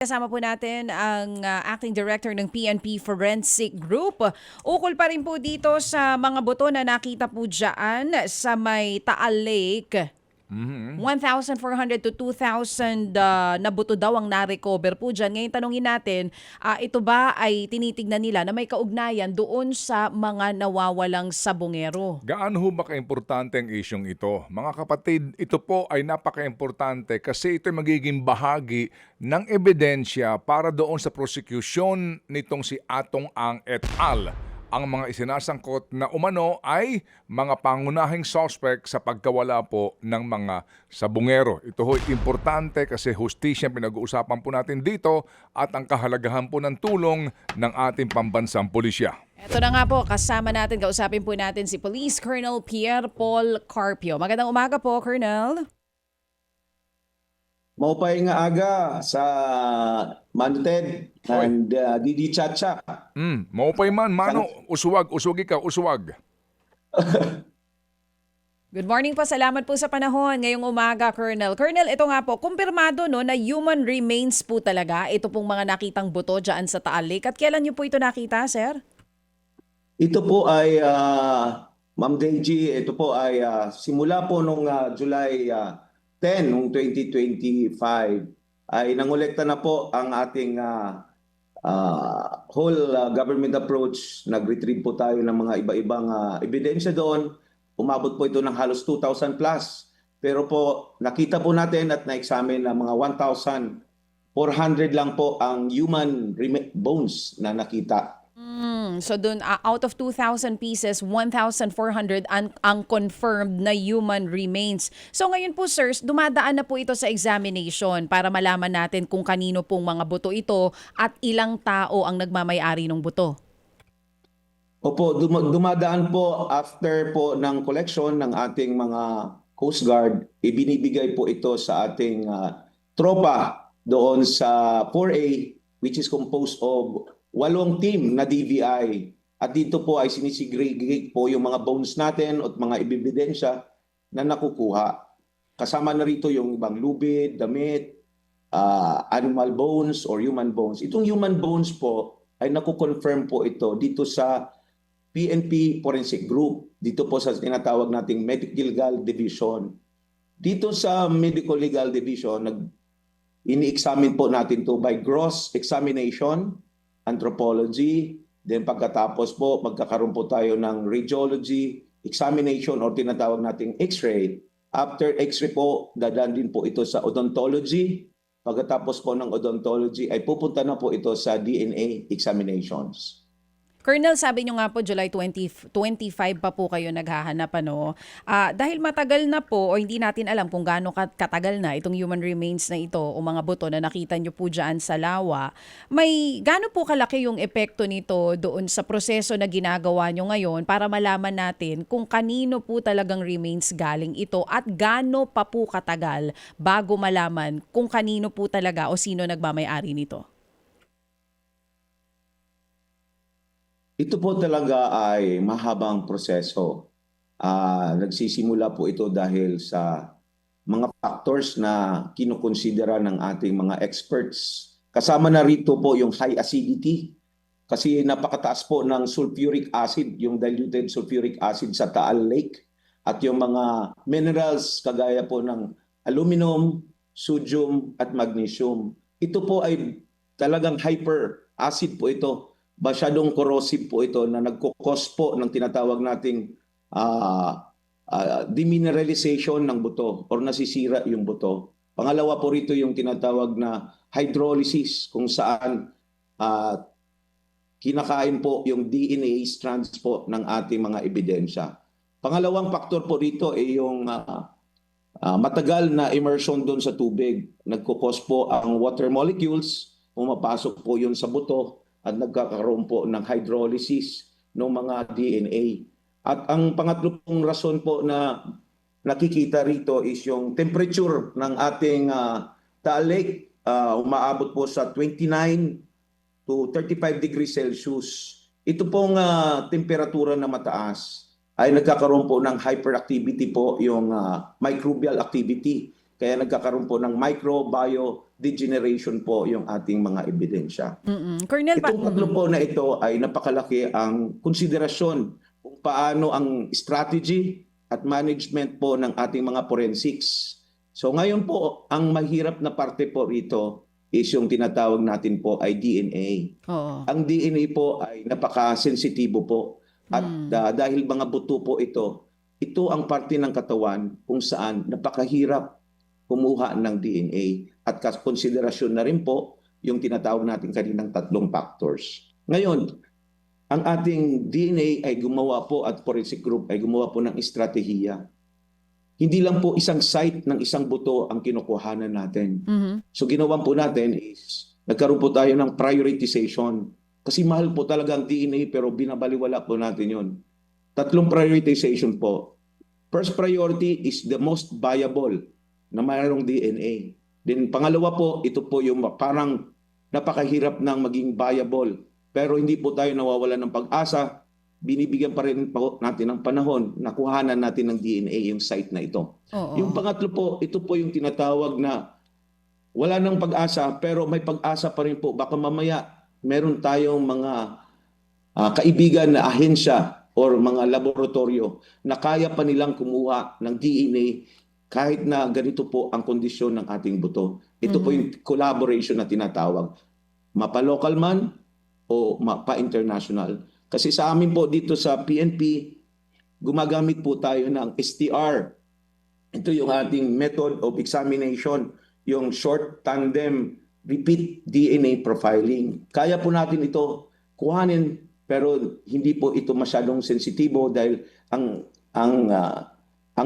Kasama po natin ang acting director ng PNP Forensic Group. Ukol pa rin po dito sa mga buto na nakita po dyan sa may Taal Lake. 1,400 to 2,000 na buto daw ang na-recover po dyan. Ngayon tanungin natin, ito ba ay tinitignan nila na may kaugnayan doon sa mga nawawalang sabungero? Gaano ho ba kaimportante ang isyong ito? Mga kapatid, ito po ay napaka-importante kasi ito ay magiging bahagi ng ebidensya para doon sa prosecution nitong si Atong Ang et al. Ang mga isinasangkot na umano ay mga pangunahing suspect sa pagkawala po ng mga sabungero. Ito ho importante kasi hustisya pinag-uusapan po natin dito at ang kahalagahan po ng tulong ng ating pambansang pulisya. Ito na nga po, kasama natin, kausapin po natin si Police Colonel Pierre Paul Carpio. Magandang umaga po, Colonel. Maupay nga aga sa Manted and Didi Chacha. Maupay man, mano, uswag ka, uswag. Good morning po, salamat po sa panahon ngayong umaga, Colonel. Colonel, ito nga po, kumpirmado no, na human remains po talaga ito pong mga nakitang buto dyan sa Taal Lake. At kailan niyo po ito nakita, sir? Ito po ay, Ma'am Deji, ito po ay simula po nung July 10, noong 2025, ay nangolekta na po ang ating whole government approach. Nag-retrieve po tayo ng mga iba-ibang ebidensya doon. Umabot po ito ng halos 2,000 plus. Pero po nakita po natin at na-examine na mga 1,400 lang po ang human bones na nakita. So dun, out of 2,000 pieces, 1,400 ang confirmed na human remains. So ngayon po, sirs, dumadaan na po ito sa examination para malaman natin kung kanino pong mga buto ito at ilang tao ang nagmamay-ari ng buto. Opo, dumadaan po after po ng collection ng ating mga Coast Guard, ibinibigay po ito sa ating tropa doon sa 4A, which is composed of 8 team na DVI. At dito po ay sinisegregate po yung mga bones natin at mga ebidensya na nakukuha. Kasama na rito yung ibang lubid, damit, animal bones or human bones. Itong human bones po ay nakukonfirm po ito dito sa PNP Forensic Group. Dito po sa tinatawag nating Medical Legal Division. Dito sa Medical Legal Division, ini-examine po natin to by gross examination, anthropology, then pagkatapos po magkakaroon po tayo ng radiology, examination or tinatawag nating x-ray. After x-ray po, dadaan din po ito sa odontology. Pagkatapos po ng odontology ay pupunta na po ito sa DNA examinations. Colonel, sabi nyo nga po July 25 pa po kayo naghahanap, ano? Dahil matagal na po o hindi natin alam kung gaano katagal na itong human remains na ito o mga buto na nakita nyo po dyan sa lawa, may gaano po kalaki yung epekto nito doon sa proseso na ginagawa nyo ngayon para malaman natin kung kanino po talagang remains galing ito at gaano pa po katagal bago malaman kung kanino po talaga o sino nagmamay-ari nito? Ito po talaga ay mahabang proseso. Nagsisimula po ito dahil sa mga factors na kinukonsidera ng ating mga experts. Kasama na rito po yung high acidity kasi napakataas po ng sulfuric acid, yung diluted sulfuric acid sa Taal Lake at yung mga minerals kagaya po ng aluminum, sodium at magnesium. Ito po ay talagang hyper acid po ito. Masyadong corrosive po ito na nagkukos po ng tinatawag nating demineralization ng buto or nasisira yung buto. Pangalawa po rito yung tinatawag na hydrolysis kung saan kinakain po yung DNA strands po ng ating mga ebidensya. Pangalawang faktor po rito ay yung matagal na immersion doon sa tubig. Nagkukos po ang water molecules, pumapasok po yun sa buto at nagkakaroon po ng hydrolysis ng mga DNA. At ang pangatlo pong rason po na nakikita rito is yung temperature ng ating Taal Lake. Umaabot po sa 29 to 35 degrees Celsius. Ito pong temperatura na mataas ay nagkakaroon po ng hyperactivity po yung microbial activity. Kaya nagkakaroon po ng microbiodegeneration po yung ating mga ebidensya. Colonel, Itong tatlo po na ito ay napakalaki ang konsiderasyon kung paano ang strategy at management po ng ating mga forensics. So ngayon po, ang mahirap na parte po rito is yung tinatawag natin po ay DNA. oo. Ang DNA po ay napaka-sensitibo po. At dahil mga buto po ito ang parte ng katawan kung saan napakahirap kumuha ng DNA. At konsiderasyon na rin po yung tinatawag natin kaninang tatlong factors. Ngayon, ang ating DNA ay gumawa po at forensic group ay gumawa po ng estratehiya. Hindi lang po isang site ng isang buto ang kinukuhanan natin. So ginawa po natin is nagkaroon po tayo ng prioritization. Kasi mahal po talaga ang DNA pero binabaliwala po natin yon. Tatlong prioritization po. First priority is the most viable na mayroong DNA. Then pangalawa po, ito po yung parang napakahirap ng maging viable. Pero hindi po tayo nawawalan ng pag-asa. Binibigyan pa rin po natin ng panahon na kuhanan natin ng DNA yung site na ito. Oo. Yung pangatlo po, ito po yung tinatawag na wala nang pag-asa pero may pag-asa pa rin po. Baka mamaya meron tayong mga kaibigan na ahensya or mga laboratorio na kaya pa nilang kumuha ng DNA kahit na ganito po ang kondisyon ng ating buto. Ito po yung collaboration na tinatawag. Mapa-local man o mapa-international. Kasi sa amin po dito sa PNP, gumagamit po tayo ng STR. Ito yung ating method of examination, yung short tandem repeat DNA profiling. Kaya po natin ito kuhanin pero hindi po ito masyadong sensitibo dahil ang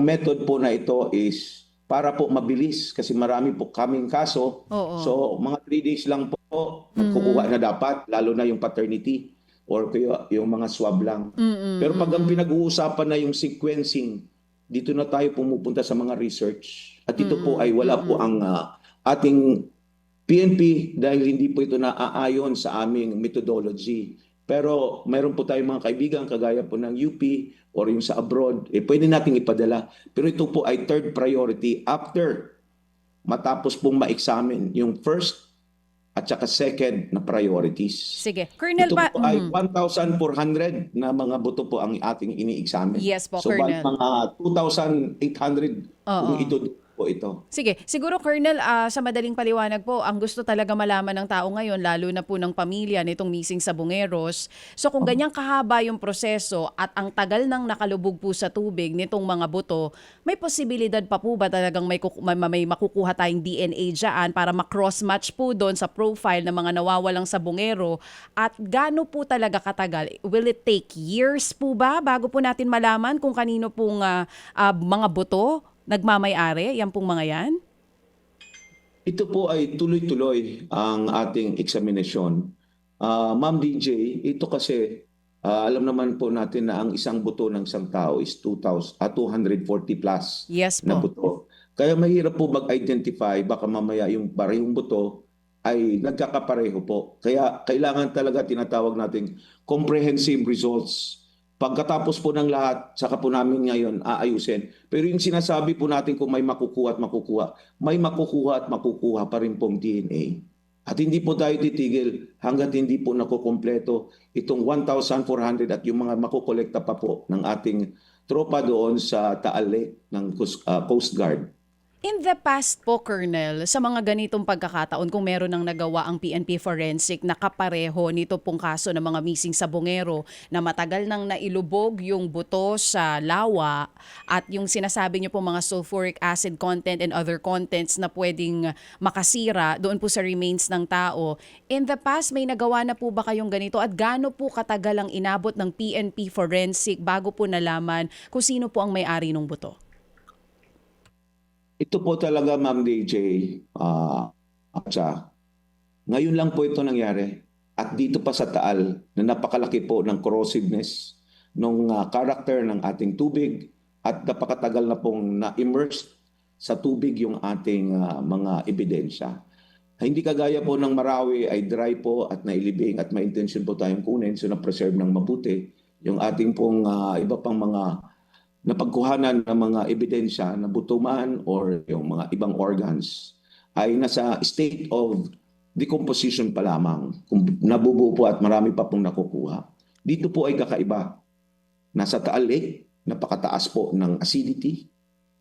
method po na ito is para po mabilis kasi marami po kaming kaso. Oo. So mga 3 days lang po kukuha na dapat, lalo na yung paternity or kaya yung mga swab lang. Pero pag ang pinag-uusapan na yung sequencing, dito na tayo pumupunta sa mga research. At ito po ay wala po ang ating PNP dahil hindi po ito naaayon sa aming methodology. Pero mayroon po tayong mga kaibigan kagaya po ng UP or yung sa abroad, pwede nating ipadala. Pero ito po ay third priority after matapos pong ma-examine yung first at saka second na priorities. Sige. Colonel, Ito po ay 1,400 na mga buto po ang ating ini-examine. Yes po, so, Colonel. mga 2,800 kung ito po ito. Sige, siguro Colonel, sa madaling paliwanag po, ang gusto talaga malaman ng tao ngayon, lalo na po ng pamilya nitong missing Sabongeros. So kung ganyang kahaba yung proseso at ang tagal nang nakalubog po sa tubig nitong mga buto, may posibilidad pa po ba talagang may makukuha tayong DNA dyan para ma-cross-match po doon sa profile ng mga nawawalang Sabongero? At gaano po talaga katagal? Will it take years po ba bago po natin malaman kung kanino pong mga buto nagmamay-ari, yan pong mga yan? Ito po ay tuloy-tuloy ang ating examinasyon. Ma'am DJ, ito kasi alam naman po natin na ang isang buto ng isang tao is 240 plus Yes na po. buto. Kaya mahirap po mag-identify, baka mamaya yung parehong buto ay nagkakapareho po. Kaya kailangan talaga tinatawag nating comprehensive results. Pagkatapos po ng lahat, saka po namin ngayon aayusin. Pero yung sinasabi po natin kung may makukuha at makukuha, may makukuha at makukuha pa rin pong DNA. At hindi po tayo titigil hanggat hindi po nakukompleto itong 1,400 at yung mga makukolekta pa po ng ating tropa doon sa Taal Lake ng Coast Guard. In the past po, Colonel, sa mga ganitong pagkakataon, kung meron nang nagawa ang PNP Forensic na kapareho nito pong kaso ng mga missing Sabongero na matagal nang nailubog yung buto sa lawa at yung sinasabi niyo po mga sulfuric acid content and other contents na pwedeng makasira doon po sa remains ng tao. In the past, may nagawa na po ba kayong ganito at gaano po katagal ang inabot ng PNP Forensic bago po nalaman kung sino po ang may-ari ng buto? Ito po talaga, Ma'am DJ, ngayon lang po ito nangyari. At dito pa sa Taal na napakalaki po ng corrosiveness ng character ng ating tubig at napakatagal na pong na-immerse sa tubig yung ating mga ebidensya. Hindi kagaya po ng Marawi ay dry po at nailibing at may intention po tayong kunin so na-preserve ng mabuti yung ating pong iba pang mga na pagkuhanan ng mga ebidensya na buto man or yung mga ibang organs ay nasa state of decomposition pa lamang. Kung nabubuo po at marami pa pong nakukuha. Dito po ay kakaiba. Nasa Taal Lake, napakataas po ng acidity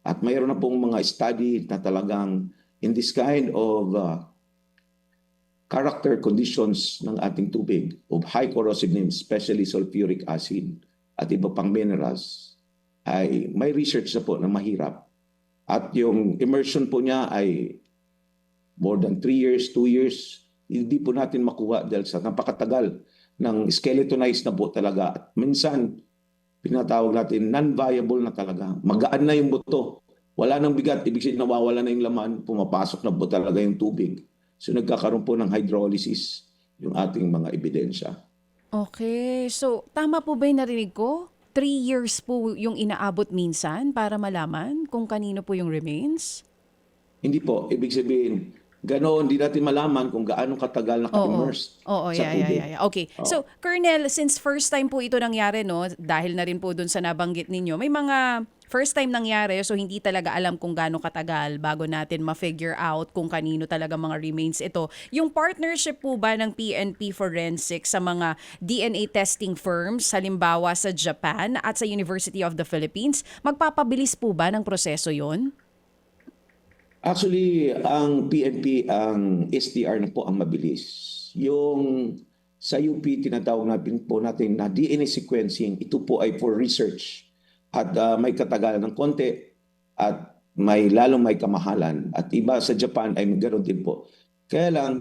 at mayroon na pong mga study na talagang in this kind of character conditions ng ating tubig of high corrosiveness, especially sulfuric acid at iba pang minerals, ay may research na po na mahirap. At yung immersion po niya ay more than 3 years, 2 years, hindi po natin makuha dahil sa napakatagal ng skeletonized na po talaga. At minsan, pinatawag natin non-viable na talaga. Magaan na yung buto. Wala nang bigat, ibig sabihin nawawala na yung laman, pumapasok na po talaga yung tubig. So nagkakaroon po ng hydrolysis yung ating mga ebidensya. Okay. So, tama po ba yung narinig ko? 3 years po yung inaabot minsan para malaman kung kanino po yung remains? Hindi po, ibig sabihin, ganoon, hindi natin malaman kung gaano katagal naka-immersed Oo, sa tubig. yeah. Okay. So, Colonel, since first time po ito nangyari, no, dahil na rin po dun sa nabanggit ninyo, may mga first time nangyari, so hindi talaga alam kung gaano katagal bago natin ma-figure out kung kanino talaga mga remains ito. Yung partnership po ba ng PNP Forensic sa mga DNA testing firms, halimbawa sa Japan at sa University of the Philippines, magpapabilis po ba ng proseso yon? Actually, ang PNP, ang STR na po ang mabilis. Yung sa UP, tinatawag natin po natin na DNA sequencing, ito po ay for research. At may katagalan ng konti at lalong may kamahalan. At iba sa Japan ay ganoon din po. Kaya lang,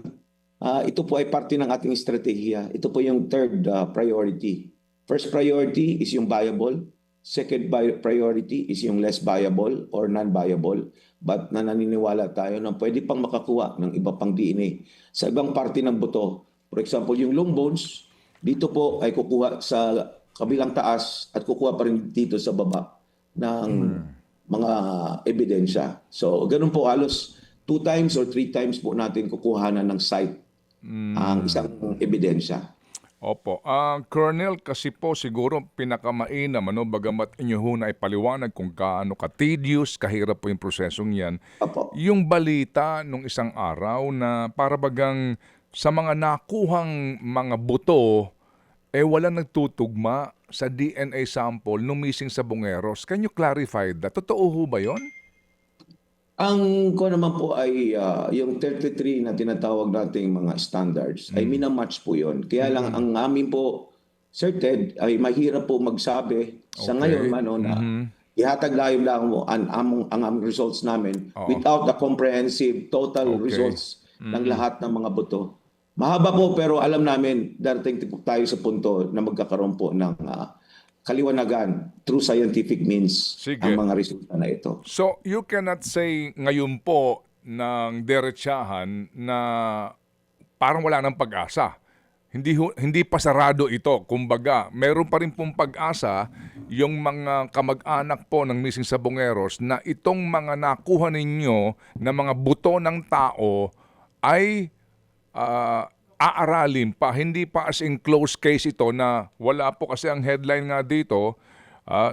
ito po ay parte ng ating estratehiya. Ito po yung third priority. First priority is yung viable. Second priority is yung less viable or non-viable. But naniniwala tayo na pwede pang makakuha ng iba pang DNA sa ibang parte ng buto. For example, yung long bones, dito po ay kukuha sa kabilang taas at kukuha pa rin dito sa baba ng mga ebidensya. So, ganun po halos 2 times or 3 times po natin kukuhanan ng site ang isang ebidensya. Opo. Colonel, kasi po siguro pinakamainam, bagamat inyo ho na ipaliwanag kung gaano ka-tedious, kahirap po yung prosesong yan. Opo. Yung balita nung isang araw na para bagang sa mga nakuhang mga buto, wala nagtutugma sa DNA sample nung missing sa Bungeros. Can you clarify that? Totoo ho ba yun? Ang ko naman po ay yung 33 na tinatawag nating mga standards ay minamatch po yon. Kaya lang ang amin po, Sir Ted, ay mahirap po magsabi sa ngayon man na ihatag lang mo ang aming results namin without the comprehensive total results ng lahat ng mga buto. Mahaba po pero alam namin darating tayo sa punto na magkakaroon po ng kaliwanagan through scientific means ang mga resulta na ito. So, you cannot say ngayon po ng derechahan na parang wala ng pag-asa. Hindi pa sarado ito. Kumbaga, meron pa rin pong pag-asa yung mga kamag-anak po ng missing sa Bungeros na itong mga nakuha ninyo na mga buto ng tao ay aaralin pa. Hindi pa as in close case ito na wala po kasi ang headline nga dito,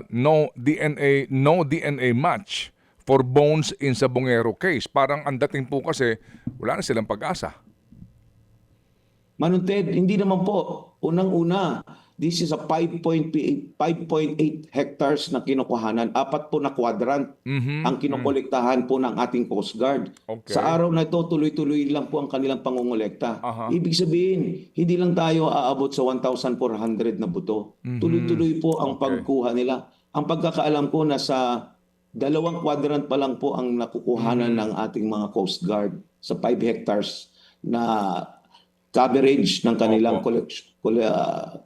no DNA match for bones in Sabongero case. Parang ang dating po kasi wala na silang pag-asa. Manunted, hindi naman po. Unang-una, this is a 5.8 hectares na kinukuhanan. 4 po na quadrant ang kinukolektahan po ng ating Coast Guard. Okay. Sa araw na ito, tuloy-tuloy lang po ang kanilang pangungulekta. Ibig sabihin, hindi lang tayo aabot sa 1,400 na buto. Tuloy-tuloy po ang pagkuha nila. Ang pagkakaalam ko, nasa 2 quadrant pa lang po ang nakukuhanan ng ating mga Coast Guard sa 5 hectares na coverage ng kanilang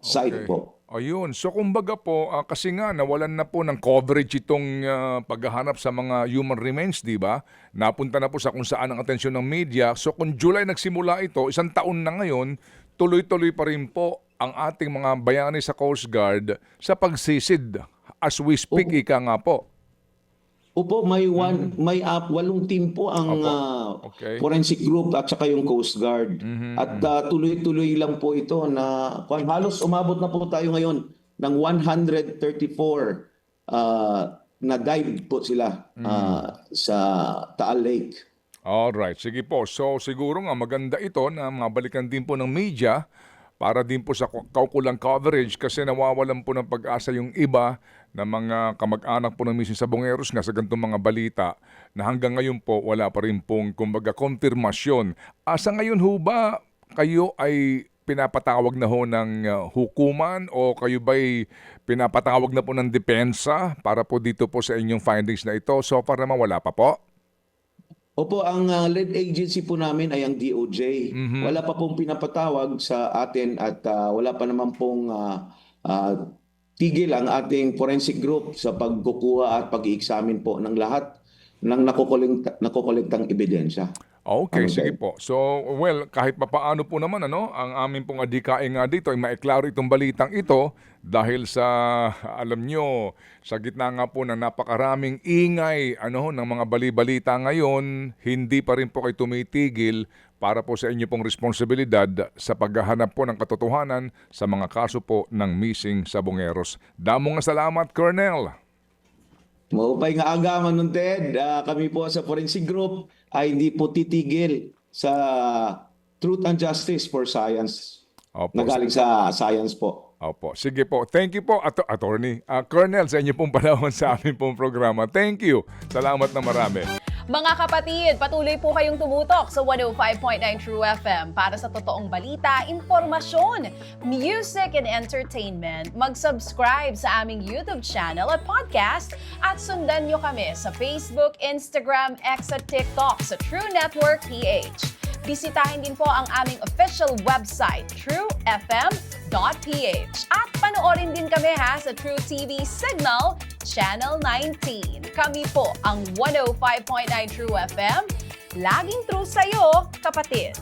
site po. Ayun. So kumbaga po, kasi nga nawalan na po ng coverage itong paghahanap sa mga human remains, di ba? Napunta na po sa kung saan ang atensyon ng media. So kung July nagsimula ito, 1 taon na ngayon, tuloy-tuloy pa rin po ang ating mga bayani sa Coast Guard sa pagsisid. As we speak, ika nga po. Opo, may 8 team po ang forensic group at saka yung Coast Guard. At tuloy-tuloy lang po ito na halos umabot na po tayo ngayon ng 134 na-dive po sila sa Taal Lake. Alright, sige po. So siguro nga maganda ito na mabalikan din po ng media para din po sa kaukulang coverage kasi nawawalan po ng pag-asa yung iba na mga kamag-anak po ng missing Sabongeros nga sa ganitong mga balita na hanggang ngayon po wala pa rin pong kumbaga konfirmasyon. Sa ngayon ho ba kayo ay pinapatawag na ho ng hukuman o kayo ba'y pinapatawag na po ng depensa para po dito po sa inyong findings na ito? So far naman wala pa po? Opo, ang lead agency po namin ay ang DOJ. Wala pa pong pinapatawag sa atin at wala pa naman pong tigil ang ating forensic group sa pagkukuha at pag-i-examine po ng lahat ng nakukolektang ebidensya. Okay, sige po. So, well, kahit papaano po naman, ang aming pong adhikain nga dito ay maiklaro itong balitang ito dahil sa, alam nyo, sa gitna nga po ng napakaraming ingay ng mga bali-balita ngayon, hindi pa rin po kayo tumitigil para po sa inyo pong responsibilidad sa paghahanap po ng katotohanan sa mga kaso po ng missing Sabongeros. Damong salamat, Colonel. Maupay nga agaman nun, Ted. Kami po sa Forensic Group ay hindi po titigil sa Truth and Justice for Science. Opo. Nagaling sa science po. Opo. Sige po. Thank you po, Attorney. Colonel, sa inyo pong panahon sa aming pong programa. Thank you. Salamat na marami. Mga kapatid, patuloy po kayong tumutok sa 105.9 True FM para sa totoong balita, impormasyon, music and entertainment. Mag-subscribe sa aming YouTube channel at podcast at sundan nyo kami sa Facebook, Instagram, X at TikTok sa True Network PH. Bisitahin din po ang aming official website, truefm.ph. At panoorin din kami sa True TV Signal, Channel 19. Kami po ang 105.9 True FM. Laging true sa'yo, kapatid.